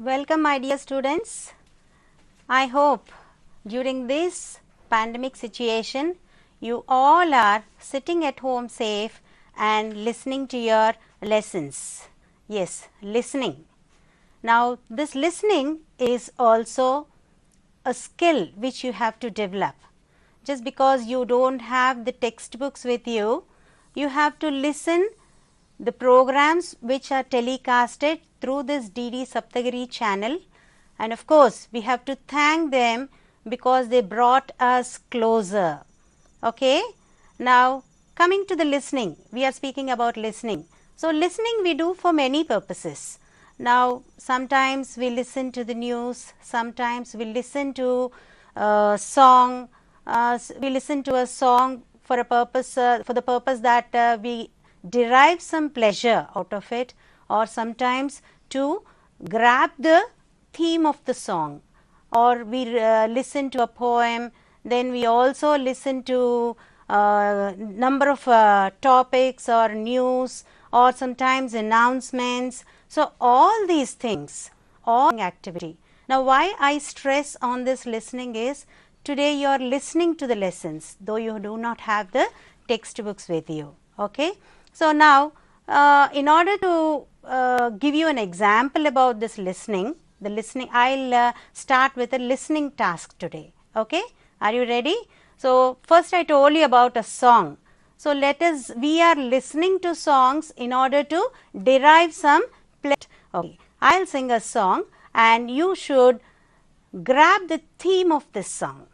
Welcome my dear students. I hope during this pandemic situation you all are sitting at home safe and listening to your lessons. Yes, listening. Now this listening is also a skill which you have to develop. Just because you don't have the textbooks with you, you have to listen the programs which are telecasted through this DD Saptagiri channel, and of course we have to thank them because they brought us closer. Okay. Now coming to the listening, we are speaking about listening. So listening we do for many purposes. Now sometimes we listen to the news, sometimes we listen to a song, we listen to a song for a purpose, for the purpose that we derive some pleasure out of it, or sometimes to grab the theme of the song, or we listen to a poem, then we also listen to number of topics or news, or sometimes announcements. So all these things, all activity. Now why I stress on this listening is, today you are listening to the lessons though you do not have the textbooks with you. Okay. So now in order to give you an example about this listening, I'll start with a listening task today. Okay. Are you ready? So first I told you about a song. So we are listening to songs in order to derive some pleasure. Okay. I'll sing a song and you should grab the theme of this song.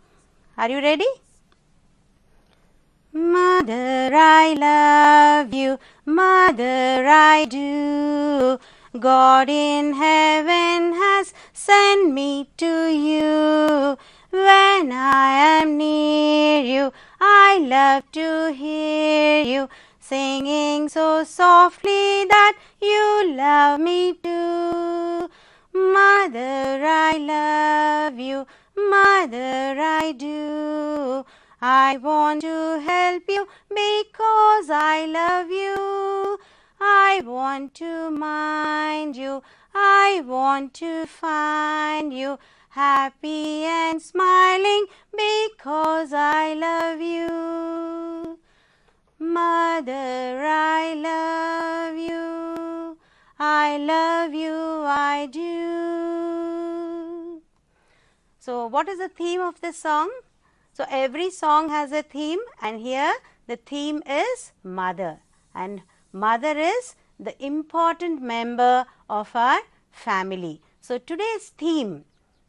Are you ready? Mother, I love you, mother, I do. God in heaven has sent me to you. When I am near you, I love to hear you singing so softly that you love me too. Mother, I love you, mother, I do. I want to help you because I love you. I want to mind you. I want to find you happy and smiling because I love you. Mother, I love you. I love you, I do. So what is the theme of this song? So every song has a theme, and here the theme is mother, and mother is the important member of our family. So today's theme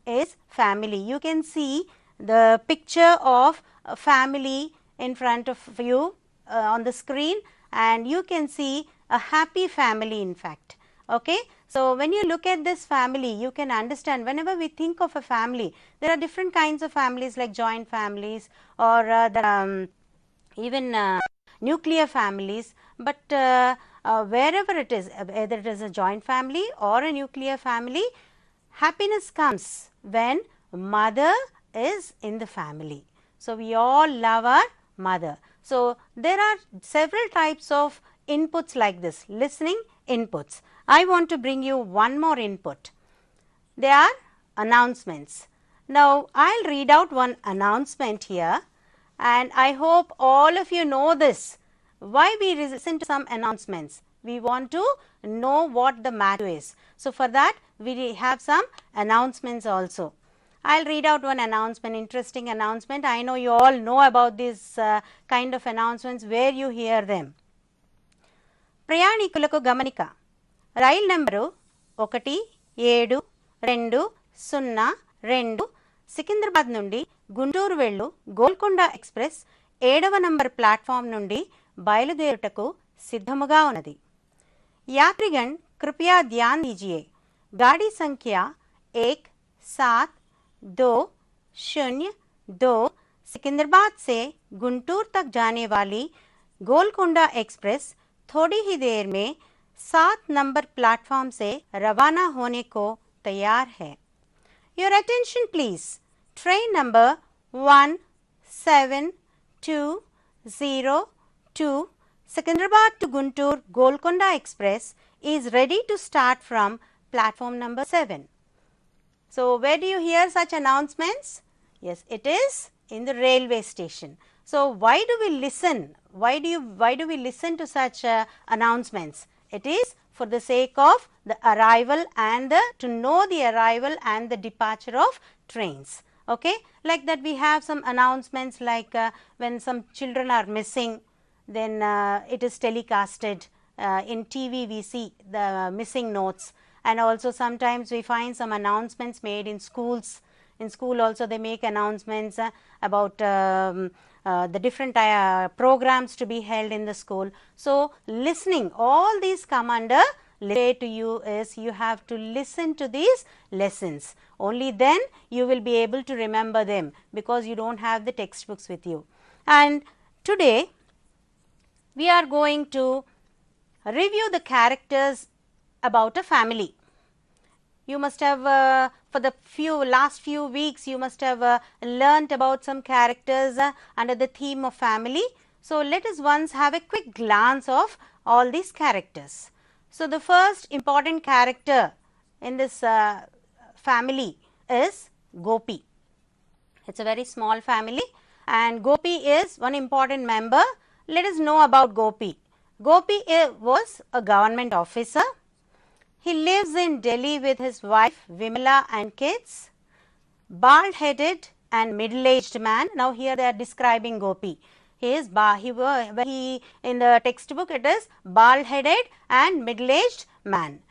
is family. You can see the picture of a family in front of you on the screen, and you can see a happy family in fact. Okay. So when you look at this family, you can understand whenever we think of a family, there are different kinds of families like joint families or even nuclear families, but wherever it is, either it is a joint family or a nuclear family, happiness comes when mother is in the family. So we all love our mother. So there are several types of inputs like this, listening inputs. I want to bring you one more input. They are announcements. Now I'll read out one announcement here, and I hope all of you know this. Why we listen to some announcements? We want to know what the matter is. So for that we have some announcements also. I'll read out one announcement, interesting announcement. I know you all know about these kind of announcements where you hear them. ప్రయాణికులకు గమనిక, రైలు number 1720 Secunderabad నుండి గుంటూరు వెళ్ళు Golconda express 7వ number platform నుండి బయలుదేరుటకు సిద్ధముగా ఉన్నది. यात्रीगण कृपया ध्यान दीजिए, गाड़ी संख्या 1720 सिकंदराबाद से गुंटूर तक जाने वाली गोलकोंडा एक्सप्रेस थोड़ी ही देर में 7 नंबर प्लेटफॉर्म से रवाना होने को तैयार है. Your attention please. Train number 1720 Secunderabad to Guntur Golconda Express is ready to start from platform number 7. So, where do you hear such announcements? Yes, it is in the railway station. So, why do we listen? Why do we listen to such announcements? It is for the sake of the arrival and to know the arrival and the departure of trains. Okay, like that we have some announcements like when some children are missing, then it is telecasted. In TV we see the missing notes, and also sometimes we find some announcements made in schools. In school also they make announcements about the different programs to be held in the school. So, listening, all these come under say to you is you have to listen to these lessons. Only then you will be able to remember them, because you do not have the textbooks with you. And today we are going to review the characters about a family. You must have for the last few weeks you must have learnt about some characters under the theme of family. So, let us once have a quick glance of all these characters. So, the first important character in this family is Gopi. It is a very small family, and Gopi is one important member. Let us know about Gopi. Gopi was a government officer. He lives in Delhi with his wife Vimala and kids. Bald-headed and middle-aged man. Now, here they are describing Gopi. He is in the textbook it is bald-headed and middle-aged man.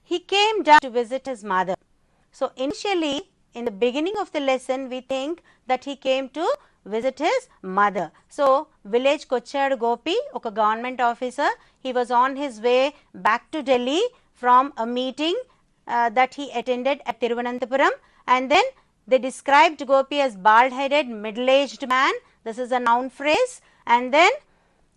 He came down to visit his mother. So, initially in the beginning of the lesson we think that he came to visit his mother. So, village kochadu Gopi, oka government officer. He was on his way back to Delhi from a meeting that he attended at Thiruvananthapuram, and then they described Gopi as bald-headed, middle-aged man. This is a noun phrase, and then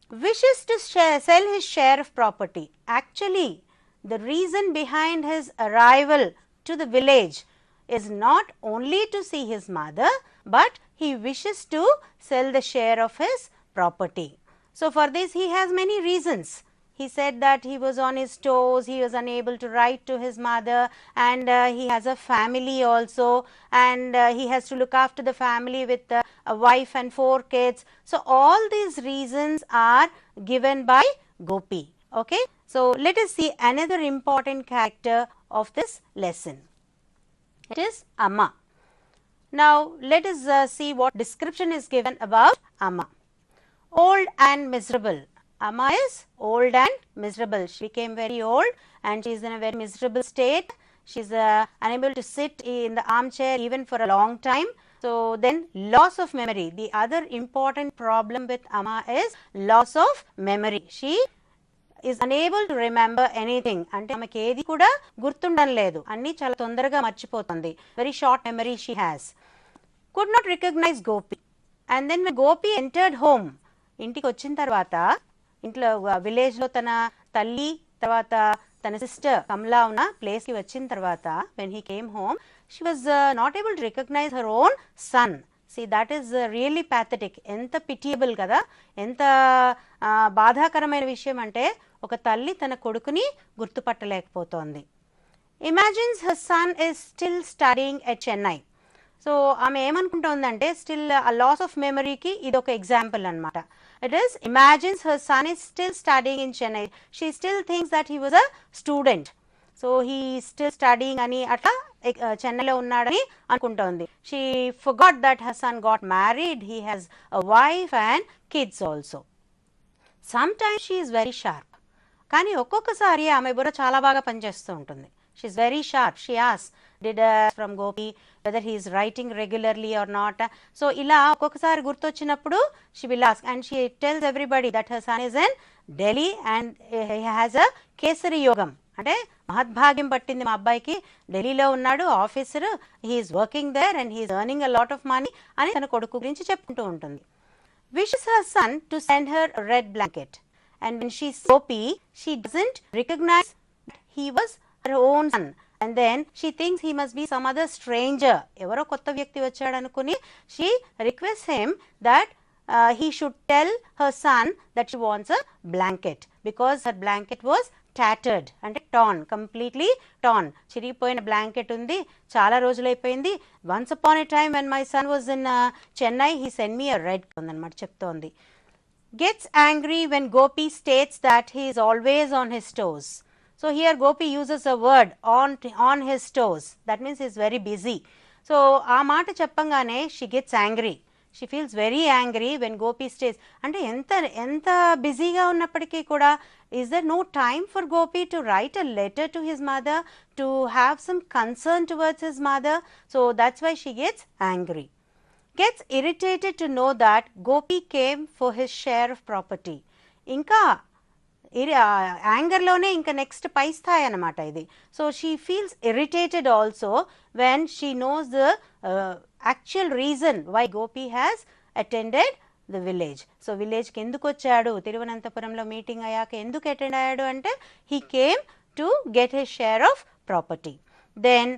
wishes to sell his share of property. Actually, the reason behind his arrival to the village is not only to see his mother, but he wishes to sell the share of his property. So, for this he has many reasons. He said that he was on his toes, he was unable to write to his mother, and he has a family also, and he has to look after the family with a wife and 4 kids. So, all these reasons are given by Gopi. Okay? So, let us see another important character of this lesson. It is Amma. Now, let us see what description is given about Amma. Old and miserable. Amma is old and miserable. She became very old and she is in a very miserable state. She is unable to sit in the armchair even for a long time. So, then loss of memory. The other important problem with Amma is loss of memory. She is unable to remember anything. అంటే ఆమెకి ఏది కూడా గుర్తుండడం లేదు. అన్నీ చాలా తొందరగా మర్చిపోతుంది. Very short memory she has. Could not recognize Gopi. And then when Gopi entered home, ఇంటికి వచ్చిన తర్వాత ఇంట్లో విలేజ్ లో తన తల్లి తర్వాత తన సిస్టర్ కమలా ఉన్న ప్లేస్ కి వచ్చిన తర్వాత when he came home, she was not able to recognize her own son. See, that is really pathetic. ఎంత pitiable కదా, ఎంత బాధాకరమైన విషయం అంటే ఒక తల్లి తన కొడుకుని గుర్తుపట్టలేకపోతోంది. Imagines her son is still studying at Chennai. So ఆమె ఏమనుకుంటోందంటే స్టిల్ ఆ లాస్ ఆఫ్ మెమరీకి ఇది ఒక ఎగ్జాంపుల్ అనమాట. It is imagines her son is still studying in Chennai. She still thinks that he was a student. So he still studying అని అట్లా చెన్నైలో ఉన్నాడని అనుకుంటోంది. She forgot that her son got married, he has a wife and kids also. Sometimes she is very sharp. కానీ ఒక్కొక్కసారి ఆమె బుర్ర చాలా బాగా పనిచేస్తూ ఉంటుంది. She is very sharp. She asks, did from Gopi whether he is writing regularly or not. So, ila ఒక్కొక్కసారి గుర్తొచ్చినప్పుడు she will ask, and she tells everybody that her son is in Delhi and he has a kesari యోగం. అంటే మహద్భాగ్యం పట్టింది మా అబ్బాయికి, ఢిల్లీలో ఉన్నాడు officer, he is working there and he is earning a lot of money అని తన కొడుకు గురించి చెప్పుకుంటూ ఉంటుంది. Wishes her son to send her a red blanket, and when she sees Gopi, she doesn't recognize that he was her own son, and then she thinks he must be some other stranger. ఎవరో కొత్త వ్యక్తి వచ్చాడు అనుకుని she requests him that he should tell her son that she wants a blanket because her blanket was tattered అంటే torn, completely torn. చిరిగిపోయిన blanket ఉంది, చాలా రోజులైపోయింది. Once upon a time when my son was in Chennai, he sent me a red ఉందన్నమాట చెప్తోంది. Gets angry when Gopi states that he is always on his toes. So here Gopi uses a word on his toes. That means he is very busy. So ఆ మాట చెప్పంగానే she gets angry. She feels very angry when Gopi stays. అంటే ఎంత బిజీగా ఉన్నప్పటికీ కూడా is there no time for Gopi to write a letter to his mother, to have some concern towards his mother? So that's why she gets angry. Gets irritated to know that Gopi came for his share of property. ఇంకా యాంగర్లోనే ఇంకా next పై స్థాయి అనమాట ఇది. So she feels irritated also when she knows the actual reason why Gopi has attended the village. So విలేజ్కి ఎందుకు వచ్చాడు, తిరువనంతపురంలో meeting అయ్యాక ఎందుకు అటెండ్ అయ్యాడు అంటే he came to get his share of property. Then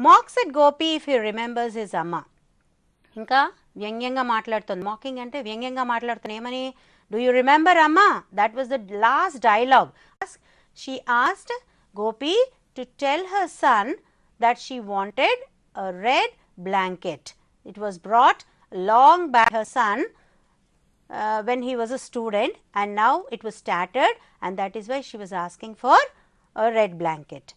mocks at Gopi if he remembers his amma. ఇంకా వ్యంగ్యంగా మాట్లాడుతుంది. మాకింగ్ అంటే వ్యంగ్యంగా మాట్లాడుతుంది. ఏమని, do you remember Amma? That was the last dialogue. She asked Gopi to tell her son that she wanted a red blanket. It was brought long back her son when he was a student, and now it was tattered, and that is why she was asking for a red blanket.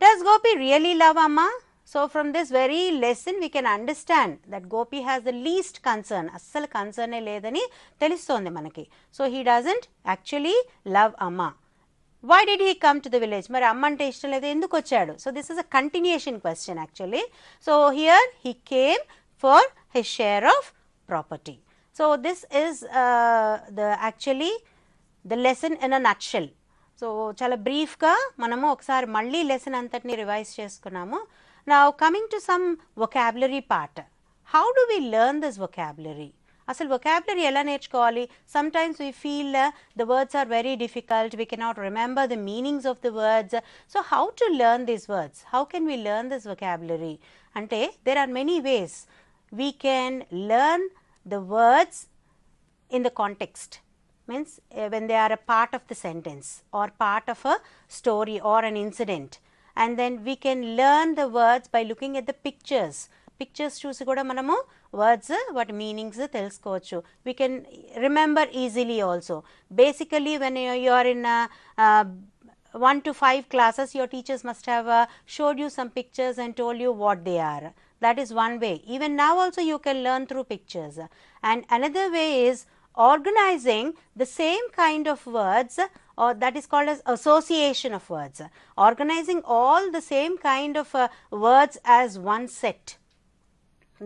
Does Gopi really love Amma? So from this very lesson we can understand that Gopi has the least concern. Assal concern ledani telustondi manaki. So he doesn't actually love Amma. Why did he come to the village? Mari Amma ante ishtam ledhu enduku vachadu? So this is a continuation question actually. So here he came for his share of property. So this is actually the lesson in a nutshell. So chala brief ga manamu okasari malli lesson antatni revise cheskunnamo. Now coming to some vocabulary part. How do we learn this vocabulary? Asal vocabulary ela nerchukovali? Sometimes we feel the words are very difficult, we cannot remember the meanings of the words. So how to learn these words? How can we learn this vocabulary? Ante there are many ways. We can learn the words in the context. Means when they are a part of the sentence or part of a story or an incident. And then we can learn the words by looking at the pictures. Pictures చూసి కూడా మనము words వాటి meanings తెలుసుకోవచ్చు. We can remember easily also. Basically when you are in 1 to 5 classes, your teachers must have showed you some pictures and told you what they are. That is one way. Even now also you can learn through pictures. And another way is organizing the same kind of words, or that is called as association of words. Organizing all the same kind of words as one set.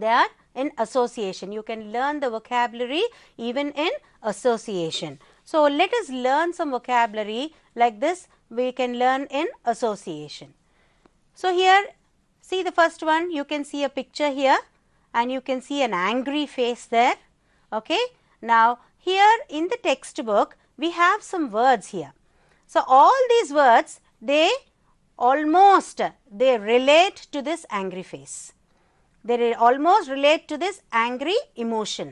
They are in association. You can learn the vocabulary even in association. So let us learn some vocabulary like this. We can learn in association. So here see the first one. You can see a picture here and you can see an angry face there. Okay. Now here in the textbook we have some words here. So all these words they relate to this angry face. They almost relate to this angry emotion.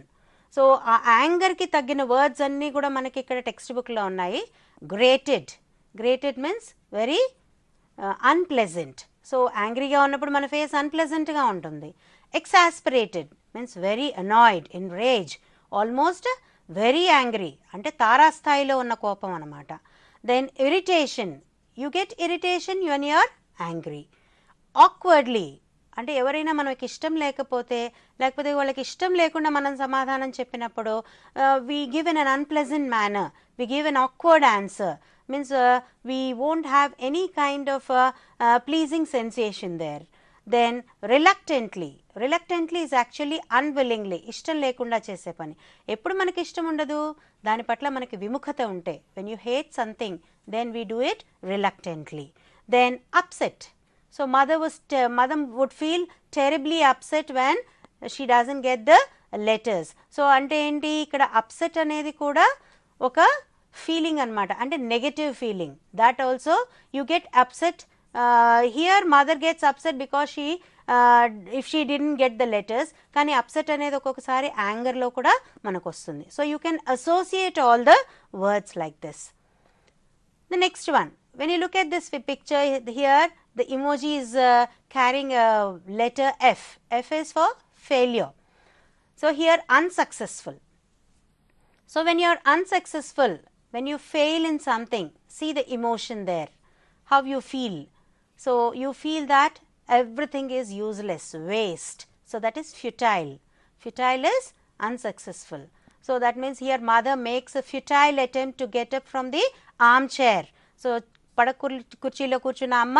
So ఆ anger ki taggina words anni kuda manaki ikkada textbook lo unnayi. Grated means very unpleasant. So angry ga unnappudu mana face unpleasant ga untundi. Exasperated means very annoyed, enraged, almost very angry ante తారా స్థాయిలో ఉన్న కోపం అన్నమాట. Then irritation, you get irritation when you are angry. Awkwardly అంటే ఎవరైనా మనకి ఇష్టం లేకపోతే వాళ్ళకి ఇష్టం లేకుండా మనం సమాధానం చెప్పినప్పుడు we give in an unpleasant manner, we give an awkward answer, means we won't have any kind of pleasing sensation there. Then reluctantly is actually unwillingly, ఇష్టం లేకుండా చేసే పని. ఎప్పుడు మనకి ఇష్టం ఉండదు, దాని పట్ల మనకి విముఖత ఉంటే, when you hate something then we do it reluctantly. Then upset. So mother would feel terribly upset when she doesn't get the letters. So అంటే ఏంటి, ఇక్కడ upset అనేది కూడా ఒక feeling అన్నమాట, అంటే negative feeling. That also you get upset. Here mother gets upset because if she didn't get the letters, కానీ upset అనేది ఒక్కొక్కసారి anger లో కూడా మనకు వస్తుంది. So you can associate all the words like this. The next one, when you look at this picture here, the emoji is carrying a letter F. F is for failure. So here unsuccessful. So when you are unsuccessful, when you fail in something, see the emotion there, how you feel. So you feel that everything is useless, waste. So that is futile. Futile is unsuccessful. So that means here mother makes a futile attempt to get up from the armchair. So కుర్చీలో కూర్చున్న అమ్మ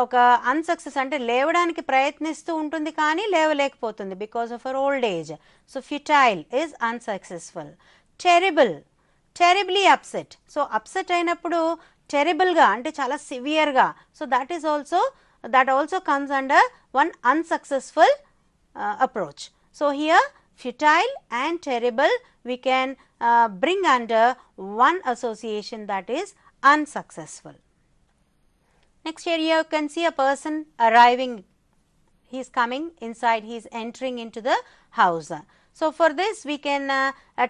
ఒక unsuccess అంటే లేవడానికి ప్రయత్నిస్తూ ఉంటుంది కానీ లేవలేకపోతుంది because of her old age. So futile is unsuccessful. Terrible, terribly upset. So upset అయినప్పుడు టెరిబుల్గా అంటే చాలా సివియర్గా. So that is also, that also comes under one unsuccessful approach. So here futile and terrible we can bring under one association, that is unsuccessful. Next here you can see a person arriving, he is coming inside, he is entering into the house. So for this we can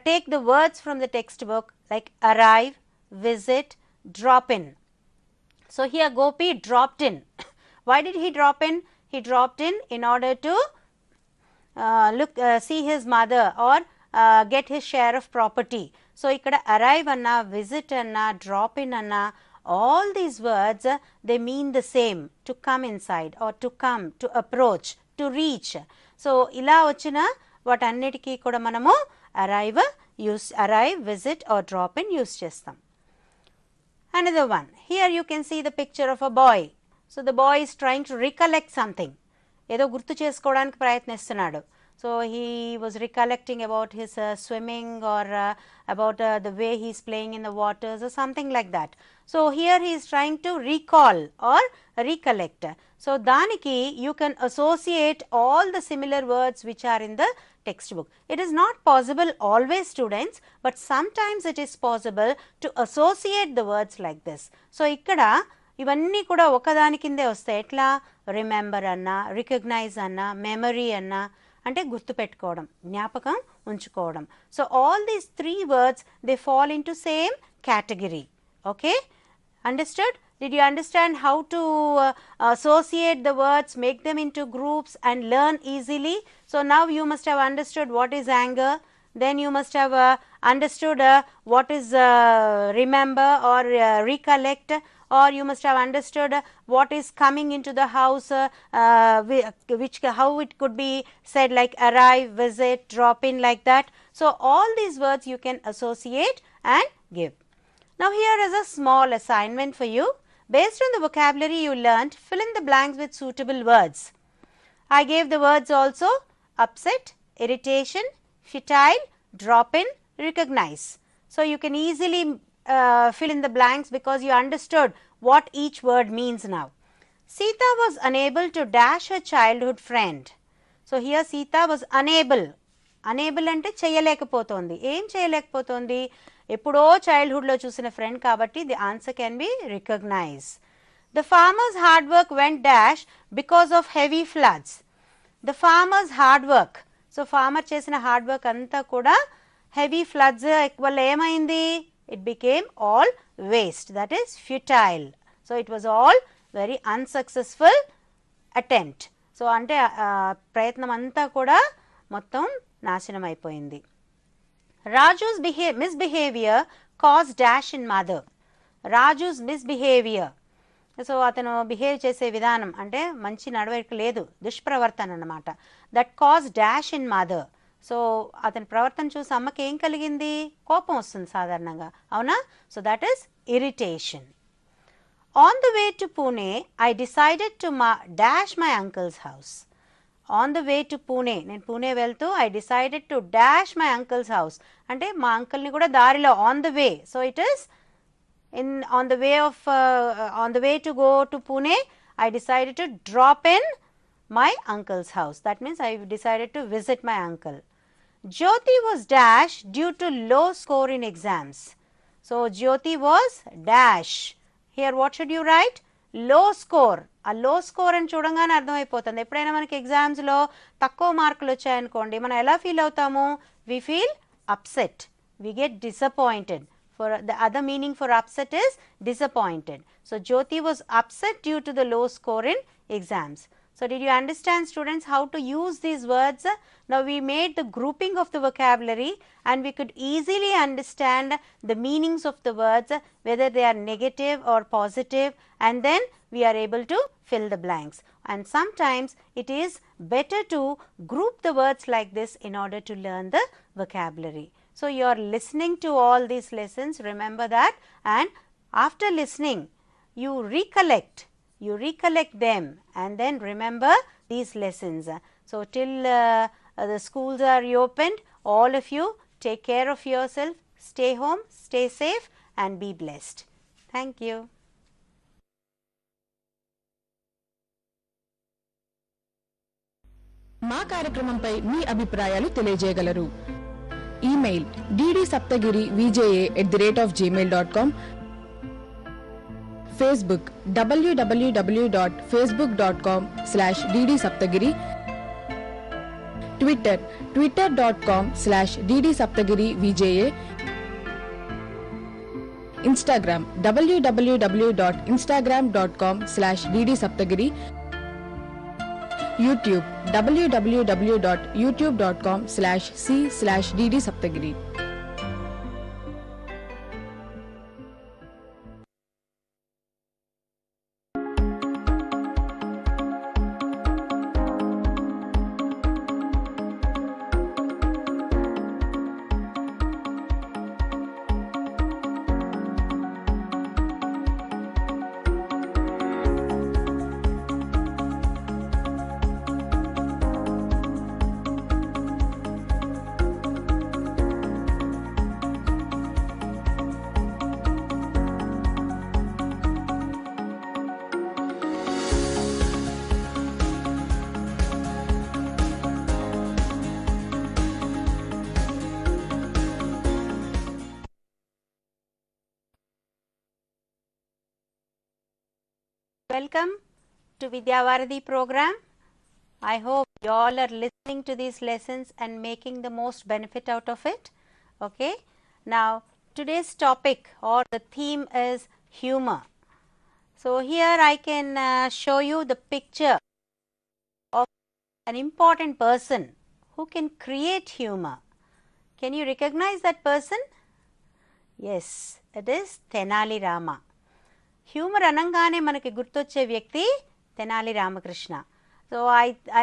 take the words from the textbook like arrive, visit, drop in. So here Gopi dropped in. Why did he drop in? He dropped in order to see his mother or get his share of property. So ikkada arrive anna, visit anna, drop in anna, all these words they mean the same, to come inside or to come, to approach, to reach. So ila vachina vatannitiki kuda manamu arrive, visit or drop in use chestam. Another one, here you can see the picture of a boy. So the boy is trying to recollect something. ఏదో గుర్తు చేసుకోవడానికి ప్రయత్నిస్తున్నాడు. So he was recollecting about his swimming or about the way he is playing in the waters or something like that. So here he is trying to recall or recollect. So daniki you can associate all the similar words which are in the textbook. It is not possible always, students, but sometimes it is possible to associate the words like this. So ikkada ఇవన్నీ కూడా ఒకదాని కిందే వస్తాయి. ఎట్లా? Remember అన్నా, recognise అన్నా, memory అన్నా, అంటే గుర్తుపెట్టుకోవడం, జ్ఞాపకం ఉంచుకోవడం. So all these 3 words they fall in to same category. Okay, understood? Did you understand how to associate the words, make them into groups and learn easily? So now you must have understood what is anger, then you must have understood what is remember or recollect, or you must have understood what is coming into the house, which how it could be said like arrive, visit, drop in, like that. So all these words you can associate and give. Now here is a small assignment for you. Based on the vocabulary you learnt, fill in the blanks with suitable words. I gave the words also: upset, irritation, futile, drop in, recognize. So you can easily fill in the blanks because you understood what each word means now. Sita was unable to dash her childhood friend. So here Sita was unable. Unable ante cheyalekapotundi. Em cheyalekapotundi? Eppudo childhood lo chusina friend kabatti the answer can be recognize. The farmer's hard work went dash because of heavy floods. The farmer's hard work. So farmer chesina hard work anta kuda heavy floods valla emaindi? It became all waste, that is futile. So it was all very unsuccessful attempt. So ante ప్రయత్నం అంతా కూడా మొత్తం నాశనం అయిపోయింది. Raju's misbehavior caused dash in mother. Raju's misbehavior. So అతను behave చేసే విధానం అంటే మంచి నడవడిక లేదు, దుష్ప్రవర్తన అన్నమాట. That cause dash in mother. So అతని ప్రవర్తన చూసి అమ్మకి ఏం కలిగింది? కోపం వస్తుంది సాధారణంగా, అవునా? So that is irritation. On the way to Pune I decided to dash my uncles house. On the way to Pune, నేను పూణే వెళ్తూ I decided to dash my uncles house అంటే మా అంకుల్ని కూడా దారిలో, on the way. So it is on the way to go to Pune, I decided to drop in my uncle's house. That means I decided to visit my uncle. Jyoti was dash due to low score in exams. So Jyoti was dash. Here what should you write? Low score. A low score అని చూడంగానే అర్థమైపోతుంది. ఎప్పుడైనా మనకి ఎగ్జామ్స్లో తక్కువ మార్కులు వచ్చాయనుకోండి, మనం ఎలా ఫీల్ అవుతాము? We feel upset, we get disappointed. For the other meaning for upset is disappointed. So, Jyoti was upset due to the low score in exams. So, did you understand, students, how to use these words? Now, we made the grouping of the vocabulary and we could easily understand the meanings of the words, whether they are negative or positive, and then we are able to fill the blanks. And sometimes it is better to group the words like this in order to learn the vocabulary. So, you are listening to all these lessons, remember that, and after listening you recollect them and then remember these lessons. So, till the schools are reopened, all of you take care of yourself, stay home, stay safe and be blessed. Thank you. మా కార్యక్రమంపై మీ అభిప్రాయాలు తెలియజేయగలరు. Email ddSaptagiri@gmail.com, Facebook www.facebook.com/ddsaptagiri, Twitter twitter.com/ddsaptagirivja, Instagram www.instagram.com/ddsaptagiri, YouTube www.youtube.com/c/ddsaptagiri. Welcome to Vidya Varadhi program. I hope you all are listening to these lessons and making the most benefit out of it. Okay. Now, today's topic or the theme is humor. So, here I can show you the picture of an important person who can create humor. Can you recognize that person? Yes, it is Tenali Rama. Humour అనగానే మనకి గుర్తొచ్చే వ్యక్తి Tenali Ramakrishna. So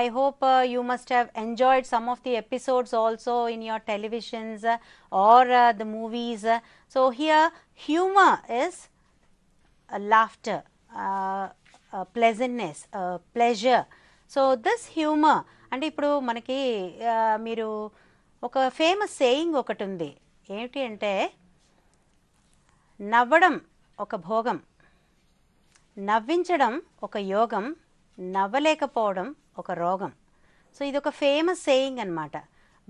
I hope you must have enjoyed some of the episodes also in your televisions or the movies. So, here humor is laughter, pleasantness, pleasure. So, this humor అంటే ఇప్పుడు మనకి మీరు ఒక famous saying ఒకటి ఉంది. ఏమిటి అంటే నవ్వడం ఒక భోగం, నవ్వించడం ఒక యోగం, నవ్వలేకపోవడం ఒక రోగం. సో, ఇది ఒక ఫేమస్ సేయింగ్ అన్నమాట.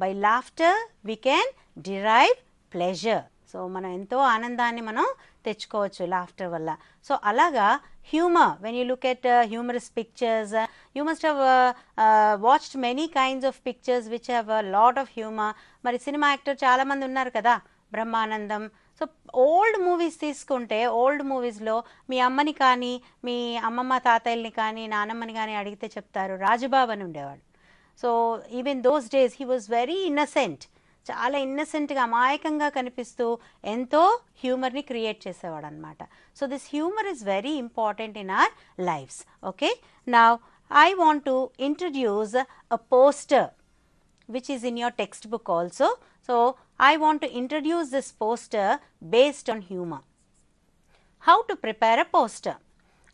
By laughter we can derive pleasure. So, మనం ఎంతో ఆనందాన్ని మనం తెచ్చుకోవచ్చు లాఫ్టర్ వల్ల. సో, అలాగా humour, when you look at humorous pictures, you must have watched many kinds of pictures which have a lot of humour. మరి cinema actor చాలామంది ఉన్నారు కదా, బ్రహ్మానందం. సో, ఓల్డ్ మూవీస్ తీసుకుంటే ఓల్డ్ మూవీస్లో మీ అమ్మని కానీ మీ అమ్మమ్మ తాతయ్యని కానీ నానమ్మని కానీ అడిగితే చెప్తారు రాజబాబు అని ఉండేవాడు. So, even those days he was very innocent, చాలా ఇన్నసెంట్గా అమాయకంగా కనిపిస్తూ ఎంతో హ్యూమర్ని క్రియేట్ చేసేవాడు అనమాట. So, this humour is very important in our lives. Okay, now I want to introduce a poster which is in your textbook also. So, I want to introduce this poster based on humor. How to prepare a poster?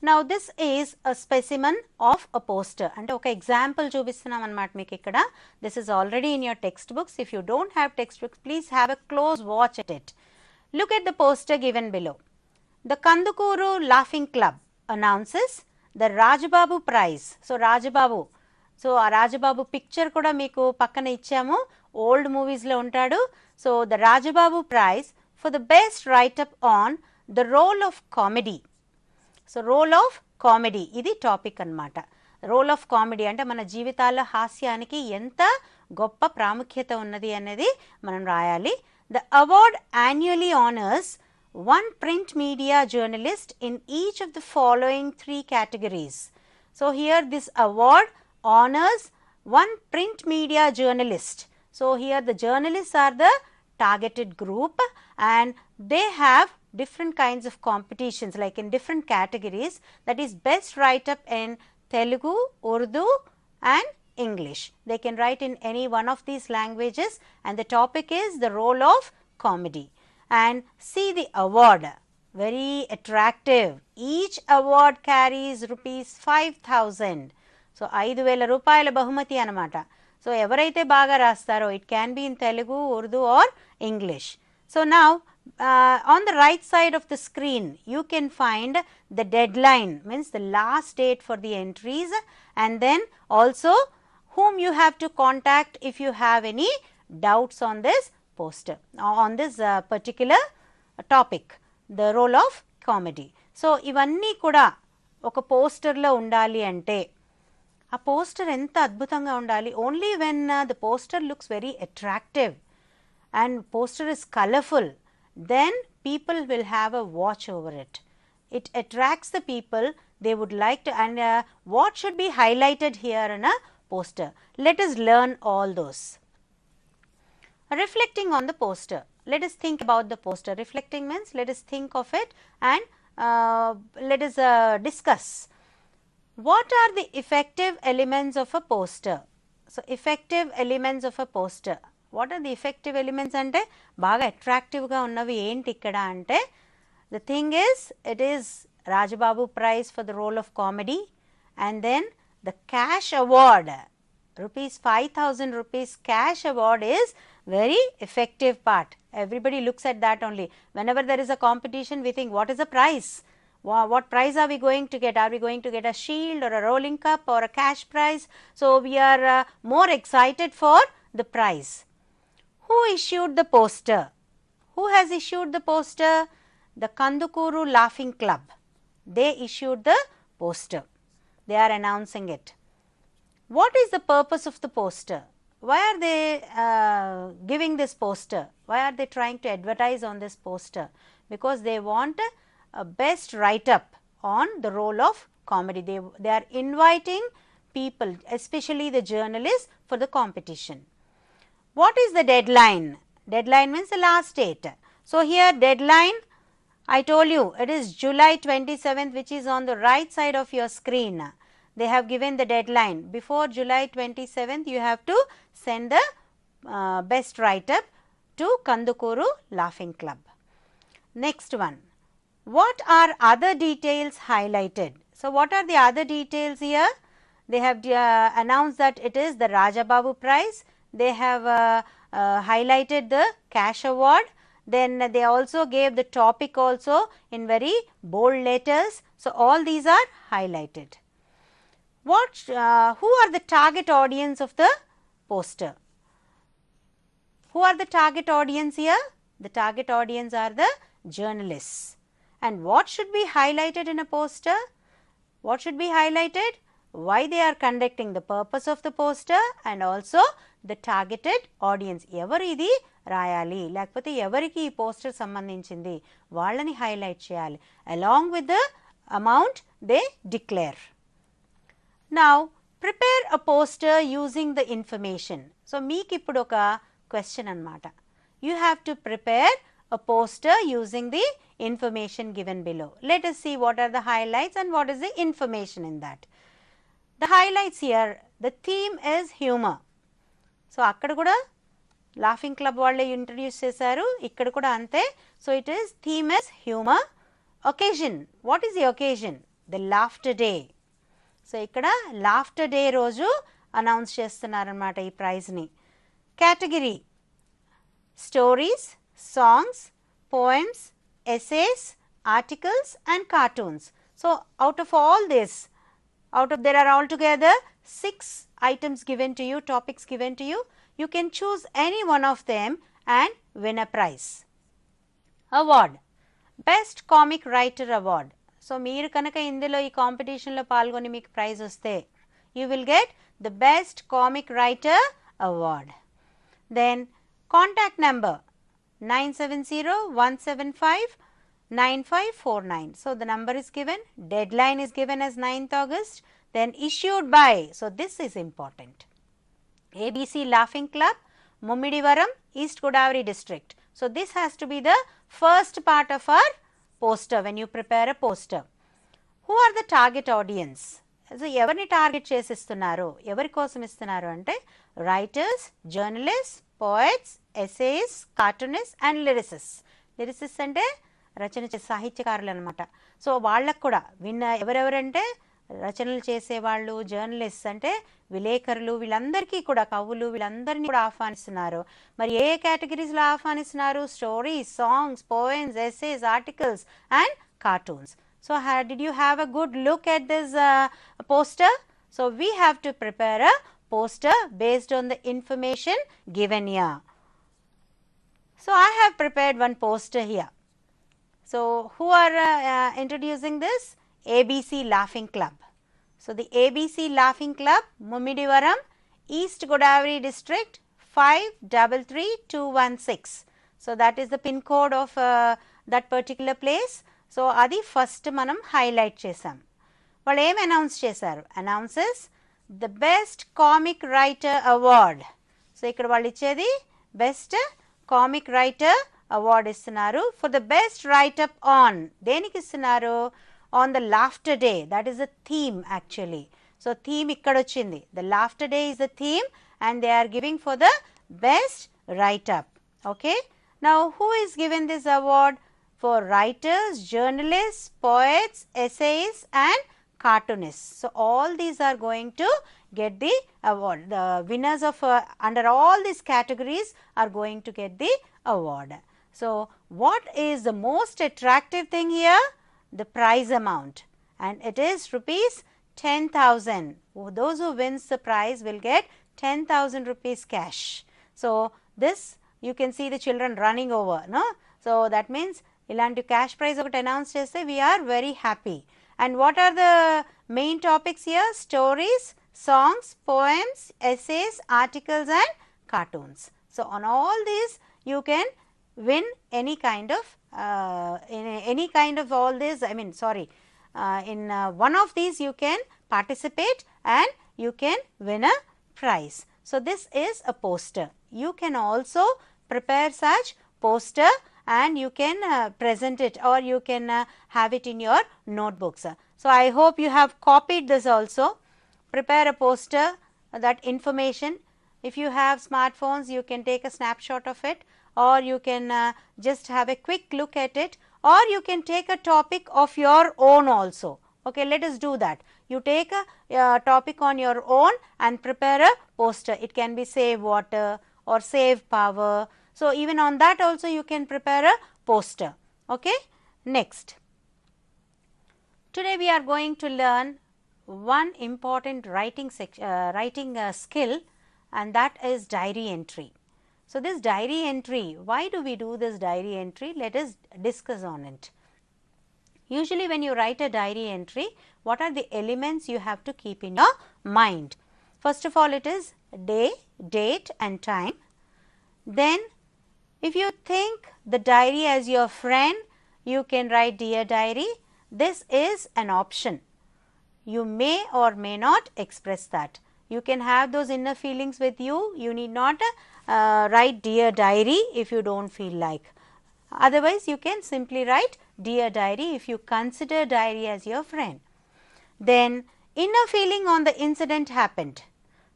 Now, this is a specimen of a poster and oka example chupistunam annamata meeku ikkada. This is already in your textbooks. If you don't have textbooks, please have a close watch at it. Look at the poster given below. The Kandukuru Laughing Club announces the Rajababu Prize. So, Rajababu. So, ఆ Rajababu picture కూడా మీకు పక్కన ఇచ్చాము, old మూవీస్లో ఉంటాడు. So, the Rajababu prize for the best writeup on the role of comedy. So, role of comedy ఇది topic అన్నమాట. Role of comedy అంటే మన జీవితాల్లో హాస్యానికి ఎంత గొప్ప ప్రాముఖ్యత ఉన్నది అనేది మనం రాయాలి. The award annually honors one print media journalist in each of the following 3 categories. So, here this award honors one print media journalist. So, here the journalists are the targeted group and they have different kinds of competitions like in different categories, that is best write up in Telugu, Urdu and English. They can write in any one of these languages and the topic is the role of comedy. And see the award, very attractive. Each award carries rupees 5,000. So, 5,000 రూపాయల బహుమతి అనమాట. So, ఎవరైతే బాగా రాస్తారో it can be in Telugu, Urdu or English. So, now on the right side of the screen you can find the deadline, means the last date for the entries, and then also whom you have to contact if you have any doubts on this poster, on this particular topic, the role of comedy. So, ఇవన్నీ కూడా ఒక పోస్టర్లో ఉండాలి అంటే ఆ poster ఎంత అద్భుతంగా ఉండాలి. Only when the poster looks very attractive and poster is colorful, then people will have a watch over it. It attracts the people, they would like to, and what should be highlighted here in a poster? Let us learn all those. Reflecting on the poster, let us think about the poster. Reflecting means let us think of it and let us discuss. What are the effective elements of a poster? So, effective elements of a poster. What are the effective elements ante baga attractive ga unnavi enti ikkada ante, the thing is it is Rajababu prize for the role of comedy, and then the cash award, rupees 5,000 rupees cash award is very effective part. Everybody looks at that only. Whenever there is a competition we think what is the prize, what prize are we going to get? Are we going to get a shield or a rolling cup or a cash prize? So, we are more excited for the prize. Who issued the poster? Who has issued the poster? The Kandukuru Laughing Club. They issued the poster. They are announcing it. What is the purpose of the poster? Why are they giving this poster? Why are they trying to advertise on this poster? Because they want a best write up on the role of comedy. They are inviting people, especially the journalists, for the competition. What is the deadline? Deadline means the last date. So, here deadline I told you it is July 27th, which is on the right side of your screen. They have given the deadline. Before July 27th you have to send the best write up to Kandukuru Laughing Club. Next one, what are other details highlighted? So, what are the other details here? They have announced that it is the Rajababu prize. They have highlighted the cash award, then they also gave the topic also in very bold letters. So, all these are highlighted. Who are the target audience of the poster? Who are the target audience here? The target audience are the journalists. And what should be highlighted in a poster? What should be highlighted? Why they are conducting, the purpose of the poster, and also the targeted audience. ఎవరు ఇది రాయాలి, లేకపోతే ఎవరికి ఈ poster సంబంధించింది వాళ్ళని highlight చేయాలి. along with the amount they declare. Now, prepare a poster using the information. So, మీకు ఇప్పుడు ఒక క్వశ్చన్ అన్నమాట. You have to prepare a poster using the information given below. Let us see what are the highlights and what is the information in that. The highlights here, the theme is humor. So, అక్కడ కూడా laughing club వాళ్ళే introduce చేశారు, ఇక్కడ కూడా అంతే. So, it is theme is humour. Occasion, what is the occasion? The laughter day. So, ఇక్కడ laughter day రోజు announce చేస్తున్నారన్నమాట ఈ ప్రైజ్ని. Category stories, songs, poems, essays, articles and cartoons. So, out of all this, there are altogether 6 items given to you, topics given to you. You can choose any one of them and win a prize. Award, Best Comic Writer Award. So, మీరు కనుక ఇందులో ఈ కాంపిటీషన్లో పాల్గొని మీకు praise వస్తే you will get the Best Comic Writer Award. Then contact number. 970-175-9549. So, the number is given, deadline is given as 9th August, then issued by. So, this is important. ABC Laughing Club, Mummidivaram, East Godavari district. So, this has to be the first part of our poster when you prepare a poster. Who are the target audience? So, ఎవరిని target చేసిస్తున్నారు, ఎవరి కోసం ఇస్తున్నారు అంటే writers, journalist, poets, ఎసేయిస్, cartoonist and lyricist. Lyricist అంటే రచన సాహిత్యకారులు అనమాట. సో, వాళ్ళకు కూడా ఎవరెవరంటే రచనలు చేసేవాళ్ళు, జర్నలిస్ట్ అంటే విలేకరులు, వీళ్ళందరికీ కూడా కవులు, వీళ్ళందరినీ కూడా ఆహ్వానిస్తున్నారు. మరి ఏ కేటగిరీస్లో ఆహ్వానిస్తున్నారు? Stories, songs, poems, essays, articles and cartoons. So, did you have a good look at this poster? So, we have to prepare a poster based on the information given here. So, I have prepared one poster here. So, who are introducing this? ABC Laughing Club. So, the ABC Laughing Club, Mummidivaram, East Godavari district, 533216. So, that is the pin code of that particular place. So అది first మనం highlight చేసాం. వాళ్ళు ఏం announce చేశారు? Announces the best comic writer award. So ఇక్కడ వాళ్ళు ఇచ్చేది best comic writer award ఇస్తున్నారు for the best writeup on. దేనికి ఇస్తున్నారు? On the laughter day. That is the theme actually. So theme ఇక్కడ వచ్చింది. The laughter day is the theme and they are giving for the best writeup. Okay, now who is given this award? For writers, journalists, poets, essayists and cartoonists. So, all these are going to get the award. The winners of under all these categories are going to get the award. So, what is the most attractive thing here? The prize amount, and it is rupees 10,000. Those who wins the prize will get 10,000 rupees cash. So, this you can see the children running over, no? So, that means ఇలాంటి cash prize ఒకటి announce చేస్తే we are very happy. And what are the main topics here? Stories, songs, poems, essays, articles and cartoons. So on all these you can win any kind of all this. I mean, sorry, in one of these you can participate and you can win a prize. So this is a poster. You can also prepare such poster and you can present it or you can have it in your notebooks. So I hope you have copied this also. Prepare a poster, that information. If you have smartphones, you can take a snapshot of it, or you can just have a quick look at it, or you can take a topic of your own also. Okay, let us do that. You take a topic on your own and prepare a poster. It can be save water or save power. So even on that also you can prepare a poster. Okay, next. Today we are going to learn one important writing skill, and that is diary entry. So this diary entry, why do we do this diary entry? Let us discuss on it. Usually when you write a diary entry, what are the elements you have to keep in your mind? First of all, it is day, date and time. Then if you think the diary as your friend, you can write dear diary. This is an option. You may or may not express that. You can have those inner feelings with you. You need not write dear diary if you don't feel like. Otherwise, you can simply write dear diary if you consider diary as your friend. Then inner feeling on the incident happened.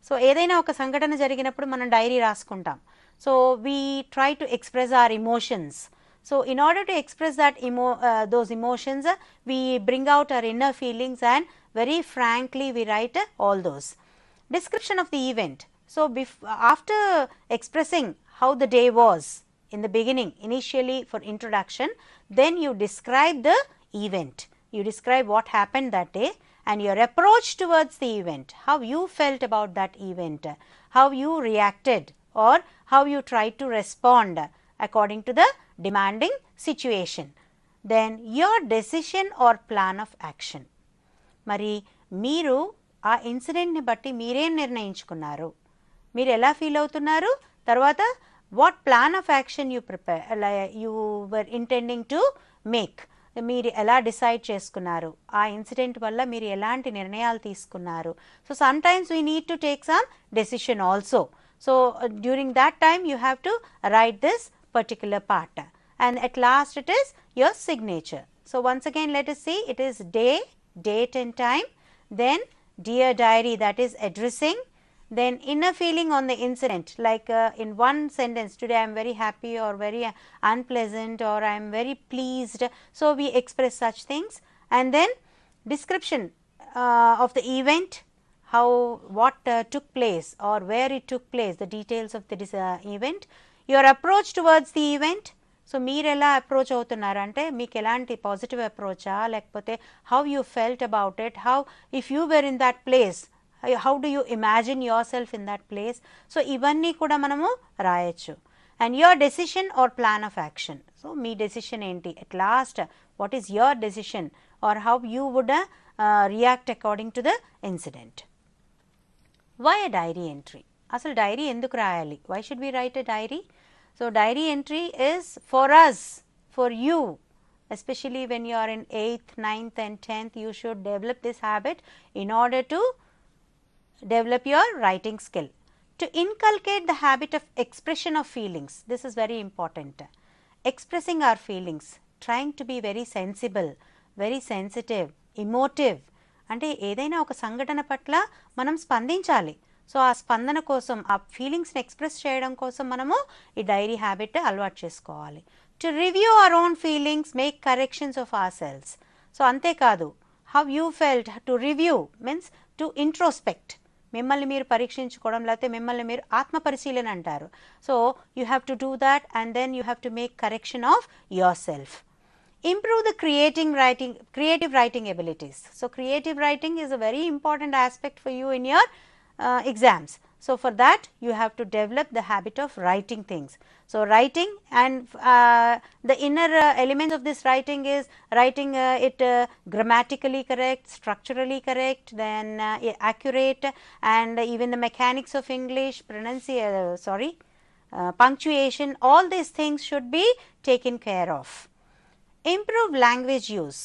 So ఏదైనా ఒక సంఘటన జరిగినప్పుడు మనం dairy రాసుకుంటాం. So we try to express our emotions. So in order to express that those emotions, we bring out our inner feelings and very frankly we write all those. Description of the event. So after expressing how the day was in the beginning, initially for introduction, then you describe the event. You describe what happened that day and your approach towards the event, how you felt about that event, how you reacted or how you try to respond according to the demanding situation. Then your decision or plan of action. మరి మీరు ఆ ఇన్సిడెంట్ని బట్టి మీరేం నిర్ణయించుకున్నారు, మీరు ఎలా feel అవుతున్నారు, తర్వాత what plan of action you prepare, you were intending to make. మీరు ఎలా డిసైడ్ చేసుకున్నారు, ఆ ఇన్సిడెంట్ వల్ల మీరు ఎలాంటి నిర్ణయాలు తీసుకున్నారు. So some times we need to take some decision also. So during that time you have to write this particular part, and at last it is your signature. So once again let us see, it is day, date and time, then dear diary, that is addressing, then inner feeling on the incident, like in one sentence, today I am very happy or very unpleasant or I am very pleased. So we express such things, and then description of the event, how what took place or where it took place, the details of the event, your approach towards the event. So మీరు ఎలా approach అవుతున్నారు అంటే మీకు ఎలాంటి positive అప్రోచా, లేకపోతే how you felt about it, how if you were in that place, how do you imagine yourself in that place. So ఇవన్నీ కూడా మనము రాయొచ్చు. And your decision or plan of action. So మీ decision ఏంటి, at last what is your decision or how you would react according to the incident. Why a diary entry, అసలు diary ఎందుకు రాయాలి, why should we write a dairy. So diary entry is for us, for you, especially when you are in 8th, 9th and 10th, you should develop this habit in order to develop your writing skill. To inculcate the habit of expression of feelings, this is very important. Expressing our feelings, trying to be very sensible, very sensitive, emotive. అంటే ఏదైనా ఒక సంఘటన పట్ల మనం స్పందించాలి. So ఆ స్పందన కోసం, ఆ ఫీలింగ్స్ని ఎక్స్ప్రెస్ చేయడం కోసం మనము ఈ డైరీ హ్యాబిట్ అలవాటు చేసుకోవాలి. To review our own feelings, make corrections of our selves. So అంతేకాదు, how you felt, to review means to introspect, మిమ్మల్ని మీరు పరీక్షించుకోవడం, లేకపోతే మిమ్మల్ని మీరు ఆత్మ పరిశీలన అంటారు. So you have to do that and then you have to make correction of yourself. Improve the creative writing abilities. So creative writing is a very important aspect for you in your exams. So for that you have to develop the habit of writing things. So writing, and the inner elements of this writing is writing it grammatically correct, structurally correct, then accurate, and even the mechanics of English, punctuation, all these things should be taken care of. Improve language use.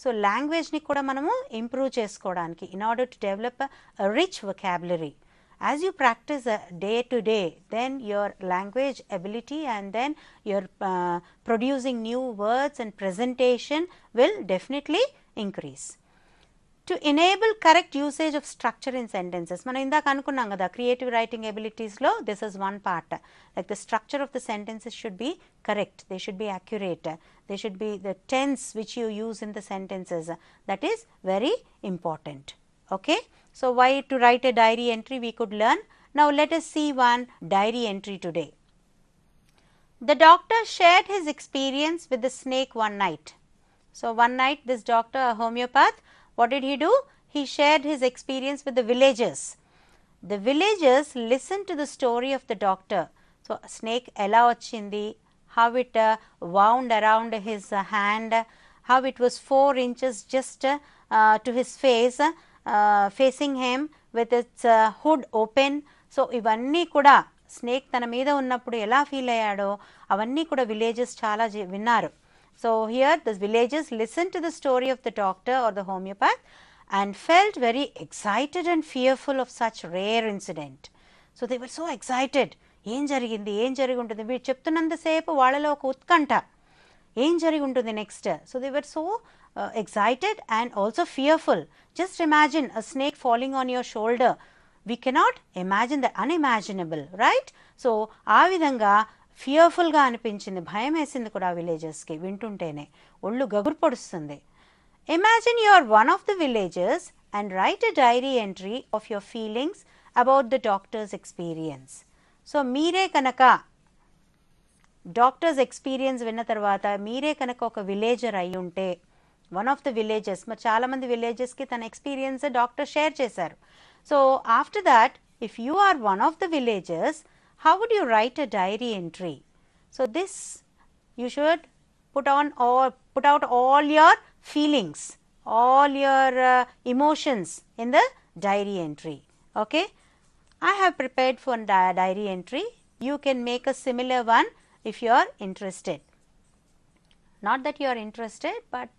So language ni kuda manamu improve chesukodaniki, in order to develop a rich vocabulary. As you practice day to day, then your language ability and then your producing new words and presentation will definitely increase. To enable correct usage of structure in sentences. మనం ఇందాక అనుకున్నాం కదా, creative writing ఎబిలిటీస్లో this is one part. Like the structure of the sentences should be correct, they should be accurate, they should be the tense which you use in the sentences, that is very important. Okay, so why to write a diary entry we could learn. Now let us see one diary entry today. The doctor shared his experience with the snake one night. So one night this doctor, a homeopath, what did he do? He shared his experience with the villagers. The villagers listened to the story of the doctor. So snake ela vachindi, how it wound around his hand, how it was 4 inches just to his face, facing him with its hood open. So ivanni kuda snake tana meeda unnappudu ela feel ayyado avanni kuda villagers chaala vinnaru. So here the villagers listened to the story of the doctor or the homeopath and felt very excited and fearful of such rare incident. So they were so excited. ఏం జరిగింది, ఏం జరిగి ఉంటుంది, వీడు చెప్తున్నంతసేపు వాళ్ళలో ఒక ఉత్కంఠ, ఏం జరిగి ఉంటుంది next. So they were so excited and also fearful. Just imagine a snake falling on your shoulder. We cannot imagine the unimaginable, right? So ఆ విధంగా ఫియర్ఫుల్గా అనిపించింది, భయం వేసింది కూడా విలేజెస్కి వింటుంటేనే, ఒళ్ళు గగురు పొడుస్తుంది. Imagine you are one of the villagers and write a diary entry of your feelings about the doctors experience. So మీరే కనుక డాక్టర్స్ ఎక్స్పీరియన్స్ విన్న తర్వాత మీరే కనుక ఒక విలేజర్ అయి ఉంటే, వన్ ఆఫ్ ద విలేజెస్, మరి చాలామంది విలేజెస్కి తన ఎక్స్పీరియన్స్ డాక్టర్ షేర్ చేశారు. So after that if you are one of the villagers, how would you write a diary entry? So this you should put out all your feelings, all your emotions in the diary entry. Okay, I have prepared for diary entry. you can make a similar one if you are interested. Not that you are interested, but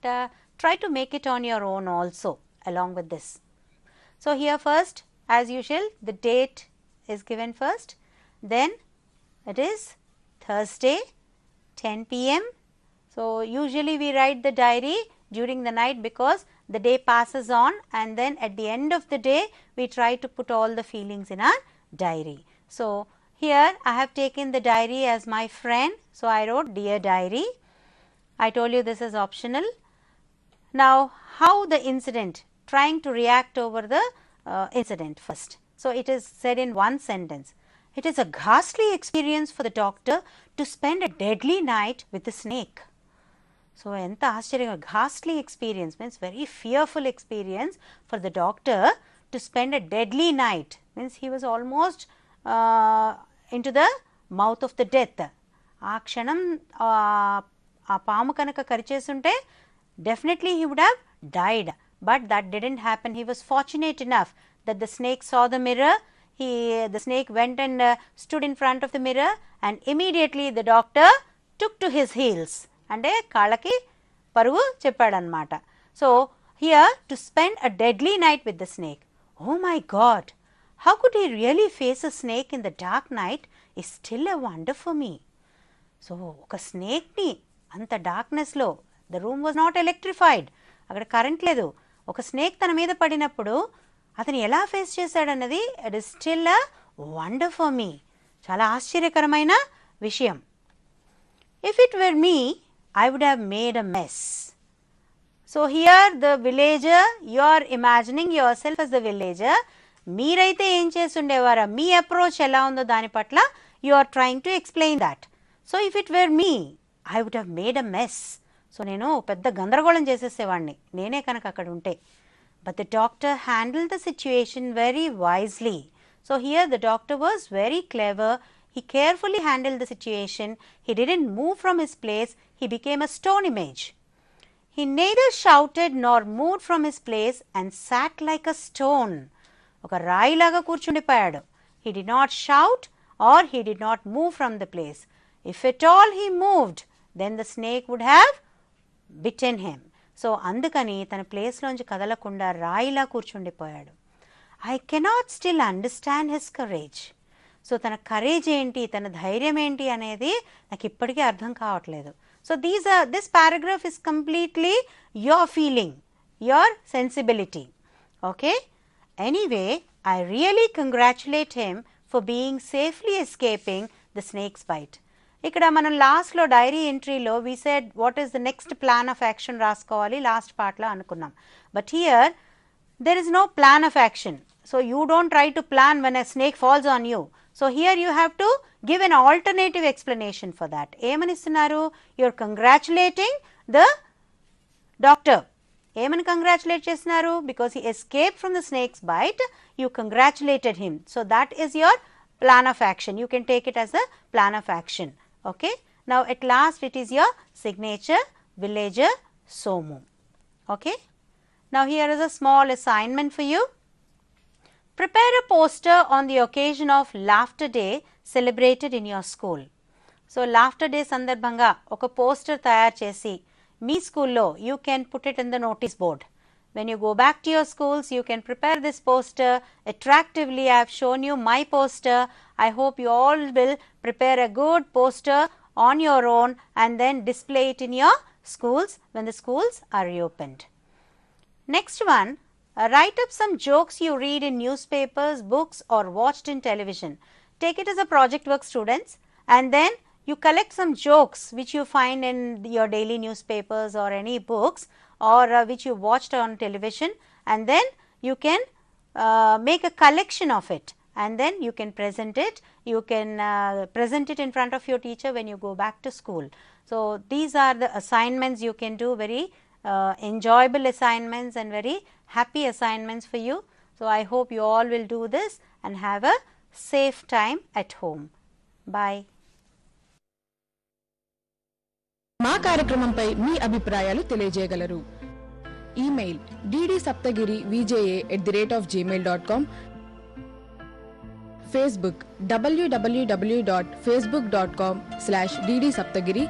try to make it on your own also along with this. So, here first as usual the date is given first, then it is Thursday 10 p.m. So, usually we write the diary during the night because the day passes on, and then at the end of the day we try to put all the feelings in our diary. So, here I have taken the diary as my friend. So, I wrote dear diary. I told you this is optional. Now, how the incident, trying to react over the incident first. So, it is said in one sentence. It is a ghastly experience for the doctor to spend a deadly night with the snake. So, enta ఆశ్చర్యం, ghastly experience means very fearful experience for the doctor to spend a deadly night, means he was almost into the mouth of the death. ఆ క్షణం ఆ పాము కనుక కరిచేస్తుంటే definitely he would have died, but that didn't happen. He was fortunate enough that the snake saw the mirror. The snake went and stood in front of the mirror, and immediately the doctor took to his heels. అంటే కాళ్ళకి పరుగు చెప్పాడన్నమాట. So, here to spend a deadly night with the snake. Oh my God! How could he really face a snake in the dark night is still a wonder for me. So, ఒక స్నేక్ని అంత డార్క్నెస్లో, the room was not electrified, అక్కడ current లేదు, ఒక snake తన మీద పడినప్పుడు అతను ఎలా ఫేస్ చేశాడన్నది it is still a wonder for me, చాలా ఆశ్చర్యకరమైన విషయం. If it were me I would have made a mess. So, here the villager, you are imagining yourself as the villager. మీరైతే ఏం చేస్తుండేవారా, మీ అప్రోచ్ ఎలా ఉందో దాని పట్ల you are trying to explain that. So, if it were me, I would have made a mess. So, నేను పెద్ద గందరగోళం చేసేసేవాడిని నేనే కనుక అక్కడ ఉంటే. But the doctor handled the situation very wisely. So, here the doctor was very clever. He carefully handled the situation. He didn't move from his place. He became a stone image. He neither shouted nor moved from his place and sat like a stone. ఒక రాయిలాగా కూర్చుండిపోయాడు. He did not shout or he did not move from the place. If at all he moved, then the snake would have bitten him. So, అందుకని తన ప్లేస్లోంచి కదలకుండా రాయిలా కూర్చుండిపోయాడు. I cannot still understand his courage. So, తన courage ఏంటి, తన ధైర్యం ఏంటి అనేది నాకు ఇప్పటికీ అర్థం కావట్లేదు. So, this paragraph is completely your feeling, your sensibility. Okay? Anyway, I really congratulate him for being safely escaping the snake's bite. ఇక్కడ మనం లాస్ట్లో dairy ఎంట్రీలో we said what is the next plan of action రాసుకోవాలి last పార్ట్లో అనుకున్నాం. But here there is no plan of action. So, you don't try to plan when a snake falls on you. So, here you have to give an alternative explanation for that. ఏమని ఇస్తున్నారు, you are congratulating the doctor. ఏమని congratulate చేస్తున్నారు, because he escaped from the snake's bite, you congratulated him. So, that is your plan of action. You can take it as a plan of action. Okay. Now, at last it is your signature, villager Somu. Okay. Now, here is a small assignment for you. Prepare a poster on the occasion of Laughter Day celebrated in your school. So, Laughter Day సందర్భంగా ఒక poster తయారు చేసి మీ స్కూల్లో you can put it in the notice board. When you go back to your schools, you can prepare this poster attractively. I have shown you my poster. I hope you all will prepare a good poster on your own and then display it in your schools when the schools are reopened. Next one. Write up some jokes you read in newspapers, books or watched in television. Take it as a project work, students, and then you collect some jokes which you find in your daily newspapers or any books or which you watched on television, and then you can make a collection of it and then you can present it. You can present it in front of your teacher when you go back to school. So, these are the assignments you can do, very enjoyable assignments and very happy assignments for you. So, I hope you all will do this and have a safe time at home. Bye. మా కార్యక్రమంపై మీ అభిప్రాయాలు తెలియజేయగలరు. Email ddSaptagiri@gmail.com. Facebook www.facebook.com/ddsaptagiri,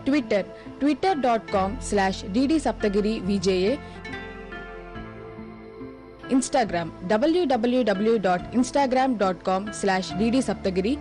Twitter twitter.com/ddsaptagirivja, Instagram www.instagram.com/ddsaptagiri,